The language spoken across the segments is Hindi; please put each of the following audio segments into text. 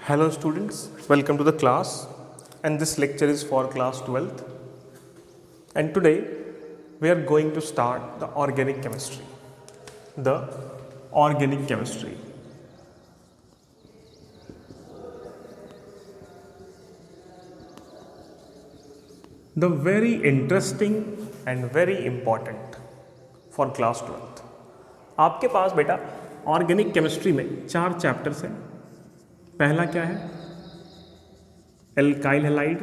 Hello students, welcome to the class, and this lecture is for class 12th, and today we are going to start the organic chemistry. The very interesting and very important for class 12th. आपके पास बेटा ऑर्गेनिक केमिस्ट्री में 4 चैप्टर्स हैं. पहला क्या है? एल्काइल हैलाइड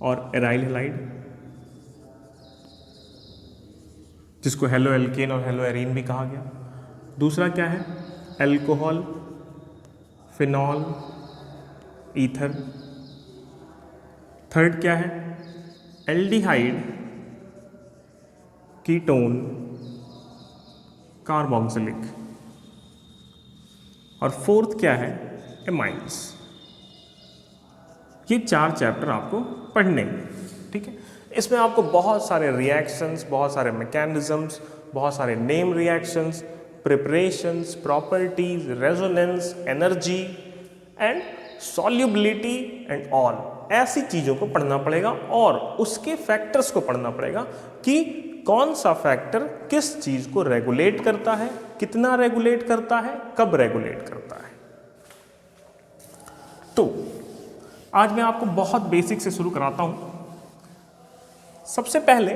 और एराइल हैलाइड, जिसको हेलो एल्केन और हेलो एरीन भी कहा गया. दूसरा क्या है? Alcohol, phenol, ether. थर्ड क्या है? Aldehyde, ketone, carboxylic. और फोर्थ क्या है? एमाइड्स. ये 4 चैप्टर आपको पढ़ने हैं. ठीक है. इसमें आपको बहुत सारे रिएक्शंस, बहुत सारे मैकेनिज्म्स, बहुत सारे name reactions, preparations, properties, resonance, energy and solubility and all ऐसी चीज़ों को पढ़ना पड़ेगा और उसके फैक्टर्स को पढ़ना पड़ेगा कि कौन सा फैक्टर किस चीज़ को रेगुलेट करता है, कितना रेगुलेट करता है, कब रेगुलेट करता है. तो आज मैं आपको बहुत बेसिक से शुरू कराता हूं. सबसे पहले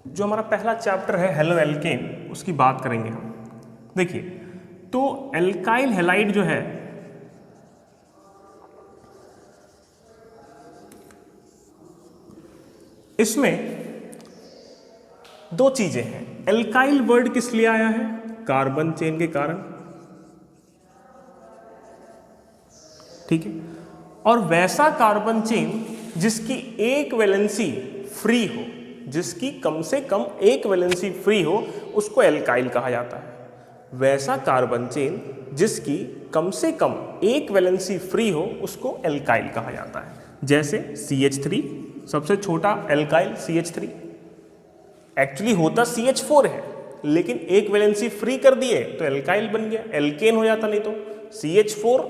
जो हमारा पहला चैप्टर है हेलो एल्केन, उसकी बात करेंगे हम. देखिए, तो एल्काइल हैलाइड जो है, इसमें 2 चीजें हैं. एल्काइल वर्ड किस लिए आया है? कार्बन चेन के कारण. ठीक है. और वैसा कार्बन चेन जिसकी एक वैलेंसी फ्री हो, जिसकी कम से कम एक वैलेंसी फ्री हो, उसको एल्काइल कहा जाता है. वैसा कार्बन चेन जिसकी कम से कम एक वैलेंसी फ्री हो, उसको एल्काइल कहा जाता है. जैसे CH3, सबसे छोटा एल्काइल CH3 एक्चुअली होता CH4 है, लेकिन एक वैलेंसी फ्री कर दिए तो एल्काइल बन गया. एल्केन हो जाता नहीं तो CH4,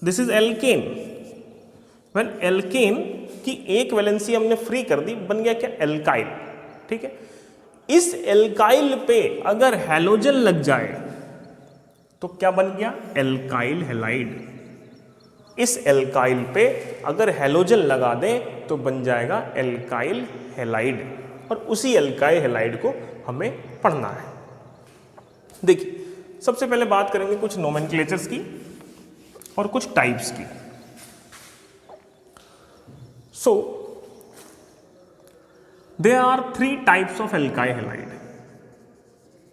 this is alkane. When alkane की एक वैलेंसी हमने फ्री कर दी, बन गया क्या? एल्काइल. ठीक है. इस एल्काइल पे अगर हैलोजन लग जाए तो क्या बन गया? Alkyl halide. इस एल्काइल पे अगर हैलोजन लगा दें तो बन जाएगा एल्काइल हैलाइड. और उसी एल्काइल हैलाइड को हमें पढ़ना है. देखिए, सबसे पहले बात करेंगे कुछ नोमेनक्लेचर्स की और कुछ टाइप्स की. So there are 3 types of alkyl halide.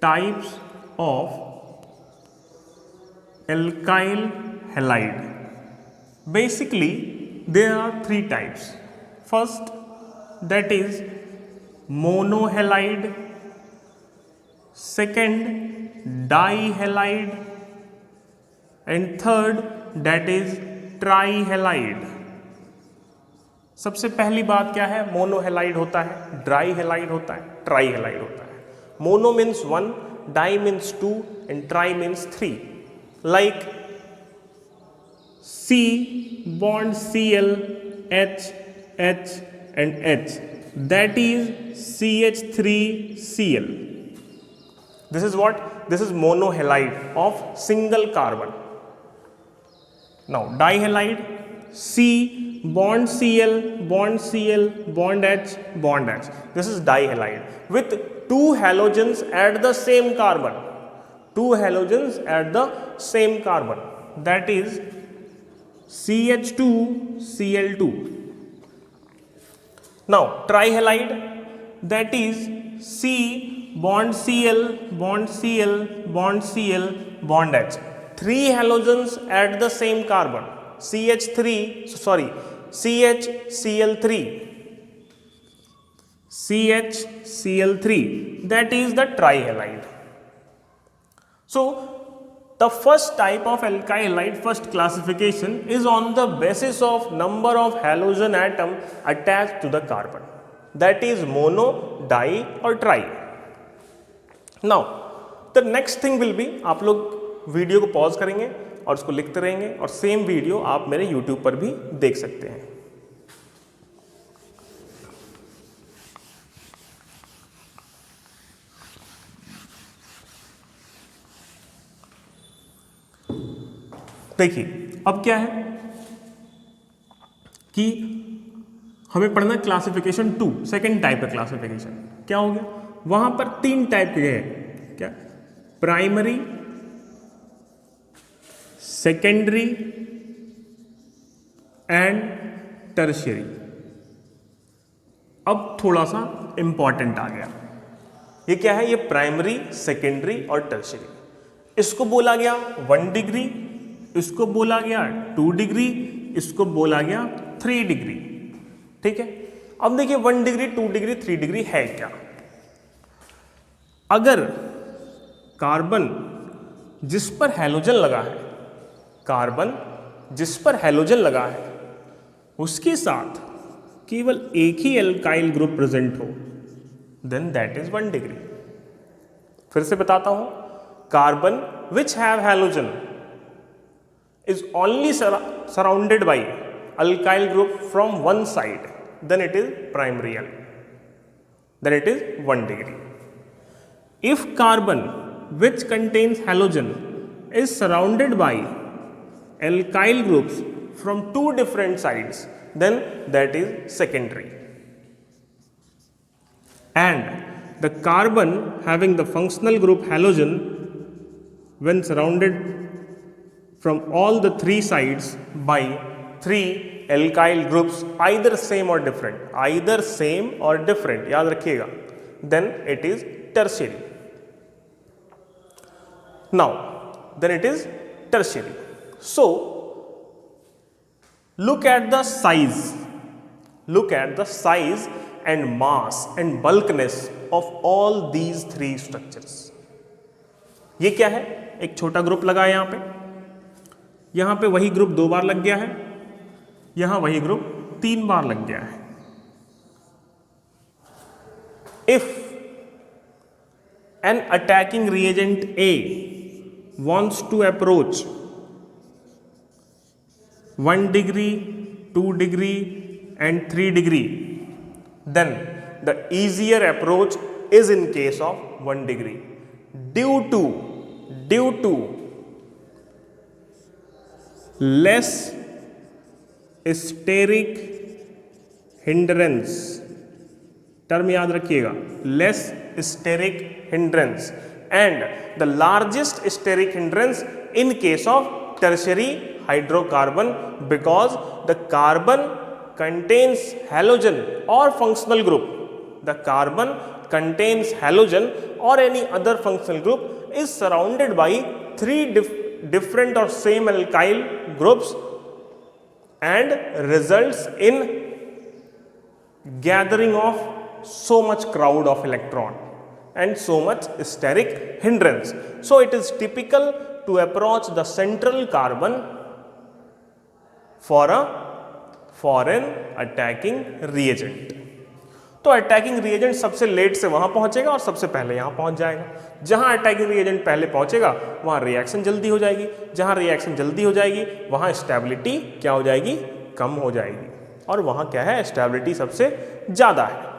Types of alkyl halide. Basically, there are 3 types. First, that is monohalide. Second, dihalide. And third, that is trihalide. सबसे पहली बात क्या है? मोनोहेलाइड होता है, ड्राई हेलाइड होता है, ट्राई हेलाइड होता है. Mono means 1, di means 2 and tri means 3. Like C bond Cl, H, H and H, that is CH3Cl. This is what? This is monohalide of single carbon. Now dihalide, C bond Cl, bond Cl, bond H, bond H. This is dihalide with 2 halogens at the same carbon. 2 halogens at the same carbon. That is CH2Cl2. Now trihalide, that is C bond Cl, bond Cl, bond Cl, bond H. 3 halogens at the same carbon. CHCl3. CHCl3, that is the trihalide. So the first type of alkyl halide, first classification, is on the basis of number of halogen atom attached to the carbon. That is mono, di or tri. Now the next thing will be, आप लोग वीडियो को पॉज करेंगे और उसको लिखते रहेंगे, और सेम वीडियो आप मेरे YouTube पर भी देख सकते हैं। देखिए अब क्या है कि हमें पढ़ना क्लासिफिकेशन 2, सेकेंड टाइप का क्लासिफिकेशन। क्या हो गया, वहां पर 3 टाइप के हैं, क्या, प्राइमरी, सेकेंडरी एंड टर्शियरी। अब थोड़ा सा इंपॉर्टेंट आ गया, ये क्या है, ये प्राइमरी, सेकेंडरी और टर्शियरी। इसको बोला गया 1 डिग्री, इसको बोला गया 2 डिग्री, इसको बोला गया 3 डिग्री। ठीक है, अब देखिए 1 डिग्री, 2 डिग्री, 3 डिग्री है क्या। अगर कार्बन जिस पर हैलोजन लगा है, कार्बन जिस पर हैलोजन लगा है, उसके साथ केवल एक ही एल्काइल ग्रुप प्रेजेंट हो, देन दैट इज 1 डिग्री। फिर से बताता हूं, carbon which have halogen is only surrounded by alkyl group from one side, then it is primary element, then it is 1 degree. If carbon which contains halogen is surrounded by alkyl groups from 2 different sides, then that is secondary. And the carbon having the functional group halogen when surrounded from all the 3 sides by 3 alkyl groups, either same or different, either same or different, याद रखिएगा, then it is tertiary. Now, then it is tertiary. So, look at the size and mass and bulkiness of all these 3 structures. ये क्या है, एक छोटा ग्रुप लगा है यहां पे, यहां पे वही ग्रुप 2 बार लग गया है, यहां वही ग्रुप 3 बार लग गया है। If an attacking reagent A wants to approach 1 degree, 2 degree and 3 degree, then the easier approach is in case of 1 degree due to less steric hindrance, term याद रखिएगा, less steric hindrance, and the largest steric hindrance in case of tertiary hydrocarbon, because the carbon contains halogen or functional group, the carbon contains halogen or any other functional group is surrounded by 3 different or same alkyl groups and results in gathering of so much crowd of electron and so much steric hindrance. So it is typical to approach the central carbon for an attacking reagent. तो अटैकिंग रिएजेंट सबसे लेट से वहां पहुंचेगा और सबसे पहले यहां पहुंच जाएगा। जहां अटैकिंग रिएजेंट पहले पहुंचेगा वहां रिएक्शन जल्दी हो जाएगी, जहां रिएक्शन जल्दी हो जाएगी वहां स्टेबिलिटी क्या हो जाएगी, कम हो जाएगी, और वहां क्या है, स्टेबिलिटी सबसे ज्यादा है।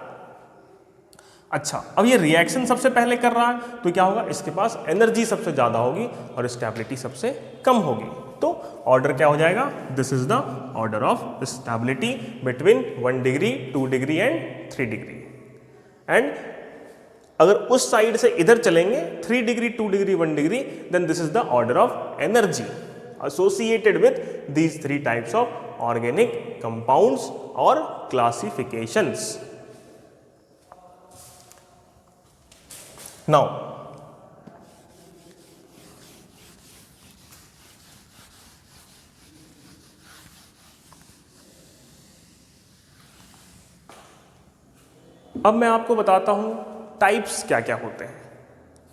अच्छा, अब ये रिएक्शन सबसे पहले कर रहा है तो क्या होगा, इसके पास एनर्जी सबसे ज्यादा होगी और स्टेबिलिटी सबसे कम होगी। तो ऑर्डर क्या हो जाएगा, this is the order of stability between 1 degree, 2 degree and 3 degree. And अगर उस साइड से इधर चलेंगे 3 degree, 2 degree, 1 degree, then this is the order of energy associated with these 3 types of organic compounds or classifications. Now, अब मैं आपको बताता हूं टाइप्स क्या क्या होते हैं,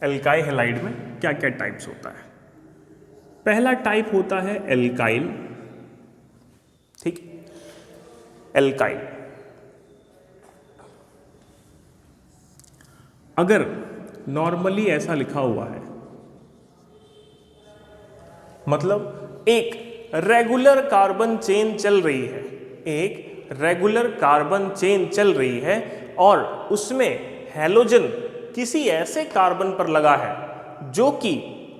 एल्काइल हैलाइड में क्या क्या टाइप्स होता है। पहला टाइप होता है एल्काइल, ठीक, एल्काइल। अगर नॉर्मली ऐसा लिखा हुआ है, मतलब एक रेगुलर कार्बन चेन चल रही है, एक रेगुलर कार्बन चेन चल रही है और उसमें हैलोजन किसी ऐसे कार्बन पर लगा है जो कि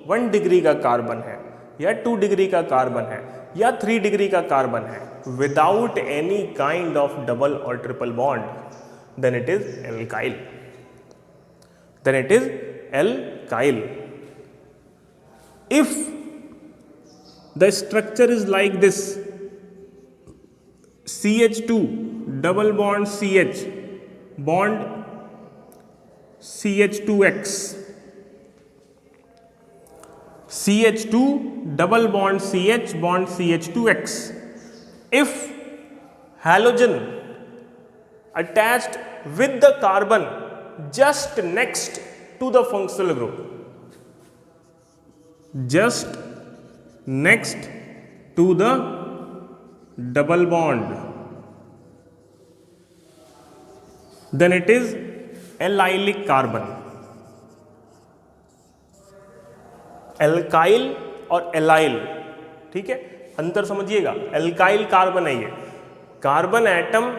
1 डिग्री का कार्बन है या 2 डिग्री का कार्बन है या 3 डिग्री का कार्बन है, without any kind of double और triple bond, then it is alkyl, then it is alkyl. If the structure is like this, CH2 double bond CH bond CH2X, CH2 double bond CH bond CH2X. If halogen attached with the carbon just next to the functional group, just next to the double bond, then it is allylic carbon. Alkyl और एलाइल, ठीक है, अंतर समझिएगा। एल्काइल कार्बन है, ये कार्बन एटम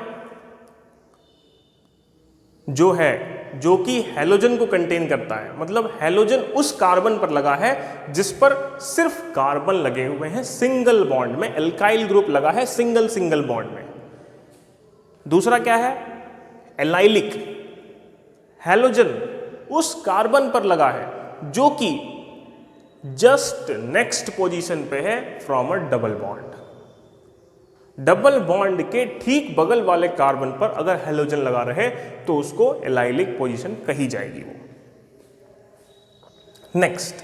जो है जो कि हैलोजन को कंटेन करता है, मतलब हैलोजन उस कार्बन पर लगा है जिस पर सिर्फ कार्बन लगे हुए हैं सिंगल बॉन्ड में, एल्काइल ग्रुप लगा है सिंगल बॉन्ड में। दूसरा क्या है, एलाइलिक, हैलोजन उस कार्बन पर लगा है जो कि जस्ट नेक्स्ट पोजीशन पे है from a double bond. Double bond के ठीक बगल वाले कार्बन पर अगर हैलोजन लगा रहे तो उसको एलाइलिक पोजीशन कही जाएगी वो। नेक्स्ट,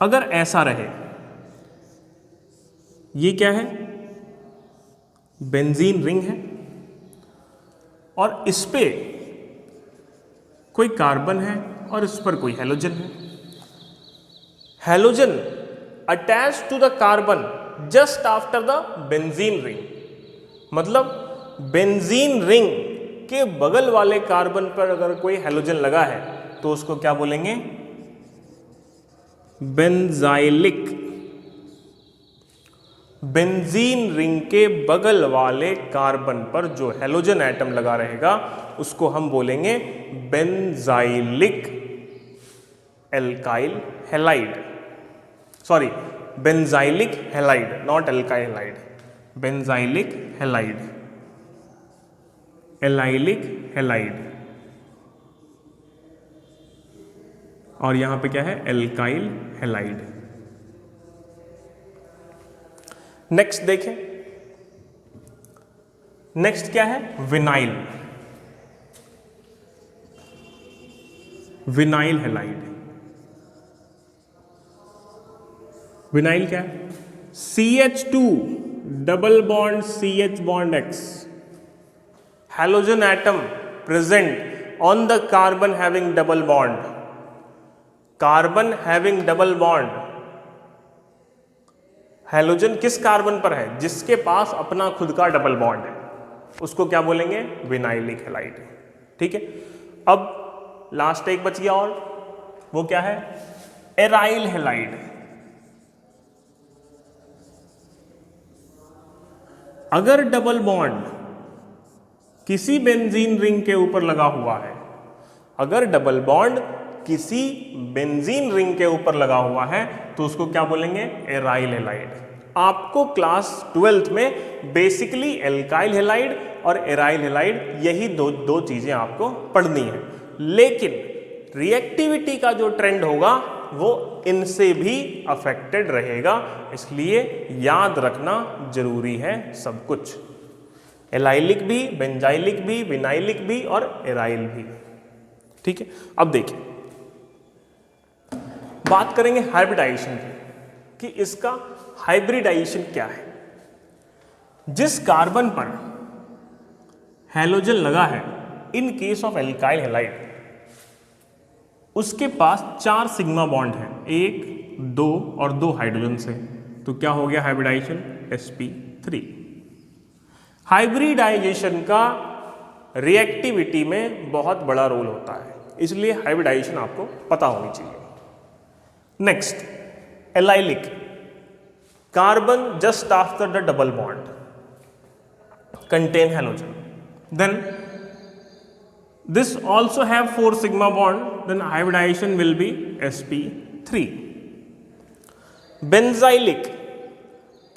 अगर ऐसा रहे, ये क्या है, बेंजीन रिंग है और इस पे कोई कार्बन है और इस पर कोई हैलोजन है। Halogen attach to the carbon just after the benzene ring, मतलब बेंजीन रिंग के बगल वाले कार्बन पर अगर कोई हैलोजन लगा है तो उसको क्या बोलेंगे, बेंजाइलिक। बेंजीन रिंग के बगल वाले कार्बन पर जो हैलोजन एटम लगा रहेगा उसको हम बोलेंगे benzylic alkyl halide, sorry benzylic halide, not alkyl halide, benzylic halide, allylic halide. और यहां पे क्या है, एल्काइल हैलाइड। नेक्स्ट देखें, नेक्स्ट क्या है, विनाइल, विनाइल हैलाइड। विनाइल क्या है, CH2 double bond CH bond X, halogen atom present on the carbon having double bond, carbon having double bond. Halogen किस कार्बन पर है, जिसके पास अपना खुद का डबल बॉन्ड है, उसको क्या बोलेंगे, विनाइलिक हैलाइड। ठीक है, अब लास्ट एक बच गया और वो क्या है, एराइल हैलाइड। अगर डबल बॉन्ड किसी बेंजीन रिंग के ऊपर लगा हुआ है, अगर डबल बॉन्ड किसी बेंजीन रिंग के ऊपर लगा हुआ है तो उसको क्या बोलेंगे, एराइल हैलाइड। आपको क्लास 12th में बेसिकली एल्काइल हैलाइड और एराइल हैलाइड यही दो चीजें आपको पढ़नी है, लेकिन रिएक्टिविटी का जो ट्रेंड होगा वो इनसे भी अफेक्टेड रहेगा, इसलिए याद रखना जरूरी है सब कुछ, एलाइलिक भी, बेंजाइलिक भी, विनाइलिक भी और एराइल भी। ठीक है, अब देखिए बात करेंगे हाइब्रिडाइजेशन की कि इसका हाइब्रिडाइजेशन क्या है। जिस कार्बन पर हैलोजन लगा है in case of alkyl halide, उसके पास 4 सिग्मा बॉन्ड है, 1, 2 और 2 हाइड्रोजन से, तो क्या हो गया हाइब्रिडाइजेशन, sp3। हाइब्रिडाइजेशन का रिएक्टिविटी में बहुत बड़ा रोल होता है, इसलिए हाइब्रिडाइजेशन आपको पता होनी चाहिए। Next, allylic, carbon just after the double bond contain halogen. Then this also have 4 sigma bond, then hybridization will be sp3. Benzylic,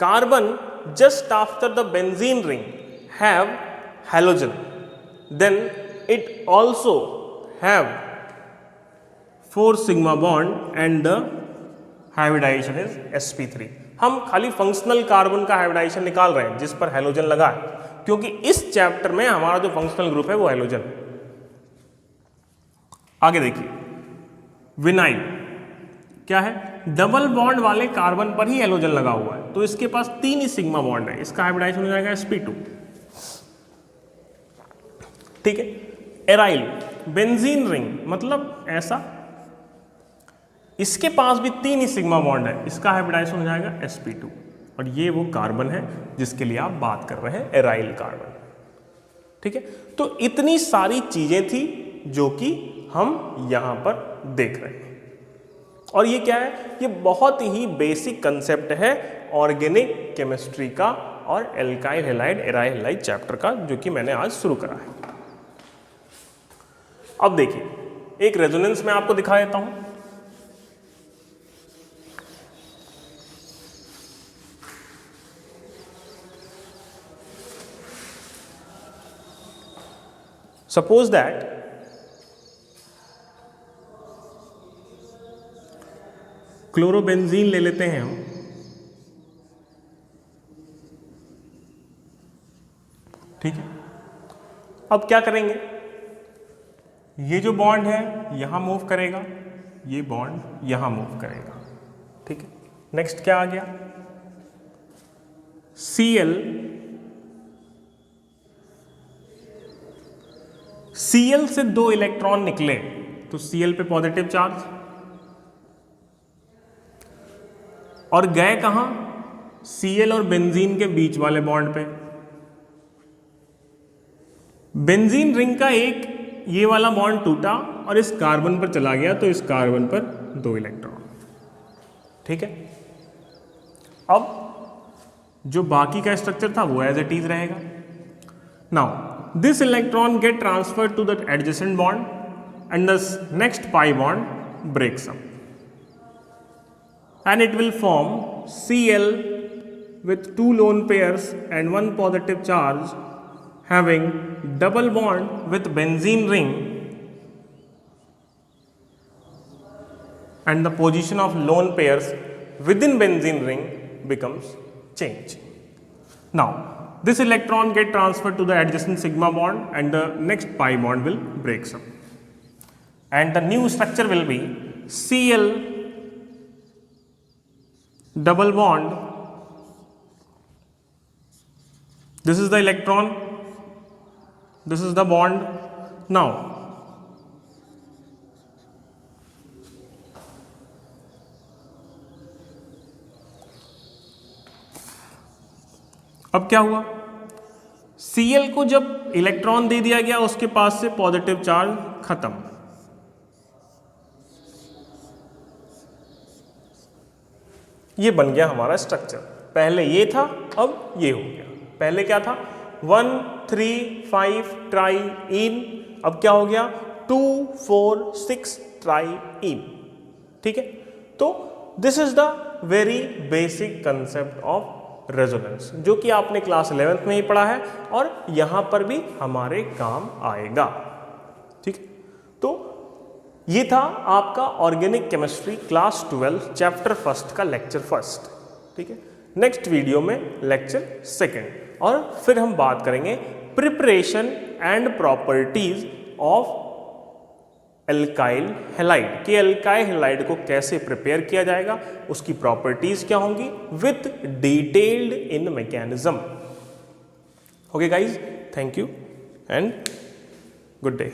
carbon just after the benzene ring have halogen, then it also have 4 sigma bond and the hybridization is sp3. हम खाली फंक्शनल कार्बन का हाइब्रिडाइजेशन निकाल रहे हैं जिस पर हैलोजन लगा है, क्योंकि इस चैप्टर में हमारा जो फंक्शनल ग्रुप है वो हैलोजन। आगे देखिए, विनाइल क्या है, डबल बॉन्ड वाले कार्बन पर ही हैलोजन लगा हुआ है, तो इसके पास 3 ही सिग्मा बॉन्ड है, इसका हाइब्रिडाइजेशन हो जाएगा sp2। ठीक है, एराइल, बेंजीन रिंग मतलब ऐसा, इसके पास भी 3 ही सिग्मा बॉन्ड है, इसका हाइब्रिडाइजेशन हो जाएगा sp2। और ये वो कार्बन है जिसके लिए आप बात कर रहे हैं, एराइल कार्बन। ठीक है, तो इतनी सारी चीजें थी जो कि हम यहां पर देख रहे हैं। और ये क्या है, ये बहुत ही बेसिक कंसेप्ट है ऑर्गेनिक केमिस्ट्री का और alkyl halide aryl halide chapter का, जो कि मैंने आज शुरू करा है। अब देखिए, एक रेजोनेंस मैं आपको दिखा देता हूं। Suppose that क्लोरोबेंजीन ले लेते हैं हम, ठीक है। अब क्या करेंगे, ये जो बॉन्ड है यहां मूव करेगा, ये बॉन्ड यहां मूव करेगा, ठीक है। नेक्स्ट क्या आ गया, Cl से 2 इलेक्ट्रॉन निकले तो Cl पे पॉजिटिव चार्ज, और गए कहां, Cl और बेंजीन के बीच वाले बॉन्ड पे। बेंजीन रिंग का एक ये वाला बॉन्ड टूटा और इस कार्बन पर चला गया, तो इस कार्बन पर 2 इलेक्ट्रॉन, ठीक है। अब जो बाकी का स्ट्रक्चर था वो एज इट इज रहेगा। Now this electron get transferred to the adjacent bond and the next pi bond breaks up and it will form Cl with 2 lone pairs and 1 positive charge having double bond with benzene ring, and the position of lone pairs within benzene ring becomes changed. Now this electron get transferred to the adjacent sigma bond and the next pi bond will breaks up, and the new structure will be Cl double bond, this is the electron, this is the bond. Now अब क्या हुआ, Cl को जब इलेक्ट्रॉन दे दिया गया, उसके पास से पॉजिटिव चार्ज खत्म, ये बन गया हमारा स्ट्रक्चर। पहले ये था, अब ये हो गया। पहले क्या था, 1 3 5 ट्राई इन, अब क्या हो गया 2 4 6 ट्राई इन, ठीक है। तो this is the very basic concept of resonance, जो कि आपने क्लास 11th में ही पढ़ा है और यहां पर भी हमारे काम आएगा, ठीक है। तो ये था आपका ऑर्गेनिक केमिस्ट्री क्लास 12 चैप्टर 1 का लेक्चर 1, ठीक है। नेक्स्ट वीडियो में लेक्चर 2 और फिर हम बात करेंगे preparation and properties of alkyl halide, कि एल्काइल हैलाइड को कैसे प्रिपेयर किया जाएगा, उसकी प्रॉपर्टीज क्या होंगी with detailed in mechanism. Okay guys, thank you and good day.